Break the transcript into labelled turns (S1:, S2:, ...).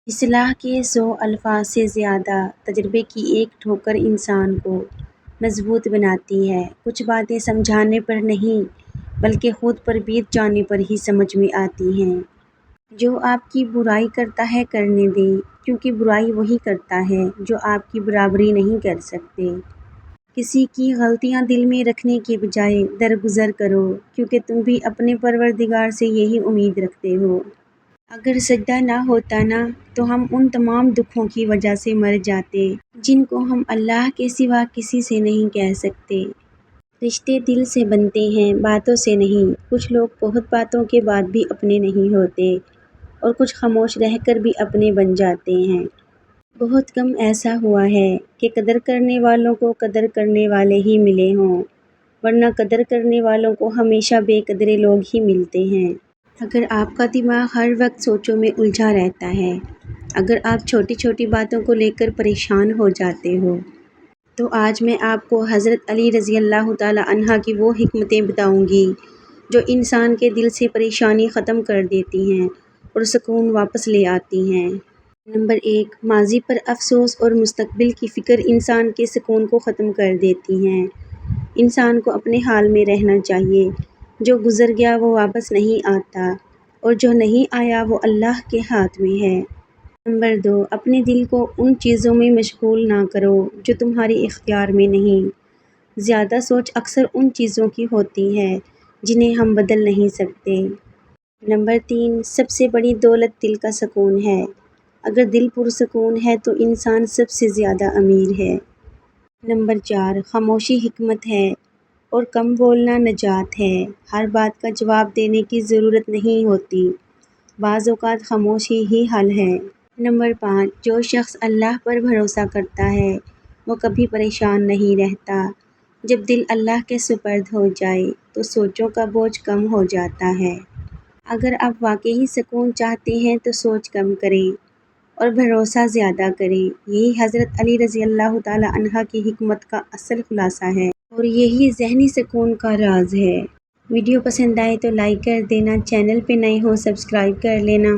S1: اصلاح کے 100 الفاظ سے زیادہ تجربے کی ایک ٹھوکر انسان کو مضبوط بناتی ہے۔ کچھ باتیں سمجھانے پر نہیں بلکہ خود پر بیت جانے پر ہی سمجھ میں آتی ہیں۔ جو آپ کی برائی کرتا ہے کرنے دیں، کیونکہ برائی وہی کرتا ہے جو آپ کی برابری نہیں کر سکتے۔ کسی کی غلطیاں دل میں رکھنے کے بجائے درگزر کرو، کیونکہ تم بھی اپنے پروردگار سے یہی امید رکھتے ہو۔ اگر سجدہ نہ ہوتا نا تو ہم ان تمام دکھوں کی وجہ سے مر جاتے جن کو ہم اللہ کے سوا کسی سے نہیں کہہ سکتے۔ رشتے دل سے بنتے ہیں، باتوں سے نہیں۔ کچھ لوگ بہت باتوں کے بعد بھی اپنے نہیں ہوتے اور کچھ خاموش رہ کر بھی اپنے بن جاتے ہیں۔ بہت کم ایسا ہوا ہے کہ قدر کرنے والوں کو قدر کرنے والے ہی ملے ہوں، ورنہ قدر کرنے والوں کو ہمیشہ بے قدرے لوگ ہی ملتے ہیں۔ اگر آپ کا دماغ ہر وقت سوچوں میں الجھا رہتا ہے، اگر آپ چھوٹی چھوٹی باتوں کو لے کر پریشان ہو جاتے ہو، تو آج میں آپ کو حضرت علی رضی اللہ تعالیٰ عنہ کی وہ حکمتیں بتاؤں گی جو انسان کے دل سے پریشانی ختم کر دیتی ہیں اور سکون واپس لے آتی ہیں۔ نمبر 1، ماضی پر افسوس اور مستقبل کی فکر انسان کے سکون کو ختم کر دیتی ہیں۔ انسان کو اپنے حال میں رہنا چاہیے۔ جو گزر گیا وہ واپس نہیں آتا اور جو نہیں آیا وہ اللہ کے ہاتھ میں ہے۔ نمبر 2، اپنے دل کو ان چیزوں میں مشغول نہ کرو جو تمہارے اختیار میں نہیں۔ زیادہ سوچ اکثر ان چیزوں کی ہوتی ہے جنہیں ہم بدل نہیں سکتے۔ نمبر 3، سب سے بڑی دولت دل کا سکون ہے۔ اگر دل پرسکون ہے تو انسان سب سے زیادہ امیر ہے۔ نمبر 4، خاموشی حکمت ہے اور کم بولنا نجات ہے۔ ہر بات کا جواب دینے کی ضرورت نہیں ہوتی، بعض اوقات خاموشی ہی حل ہے۔ نمبر 5، جو شخص اللہ پر بھروسہ کرتا ہے وہ کبھی پریشان نہیں رہتا۔ جب دل اللہ کے سپرد ہو جائے تو سوچوں کا بوجھ کم ہو جاتا ہے۔ اگر آپ واقعی سکون چاہتے ہیں تو سوچ کم کریں اور بھروسہ زیادہ کریں۔ یہی حضرت علی رضی اللہ تعالیٰ عنہ کی حکمت کا اصل خلاصہ ہے اور یہی ذہنی سکون کا راز ہے۔ ویڈیو پسند آئے تو لائک کر دینا، چینل پہ نئے ہو سبسکرائب کر لینا۔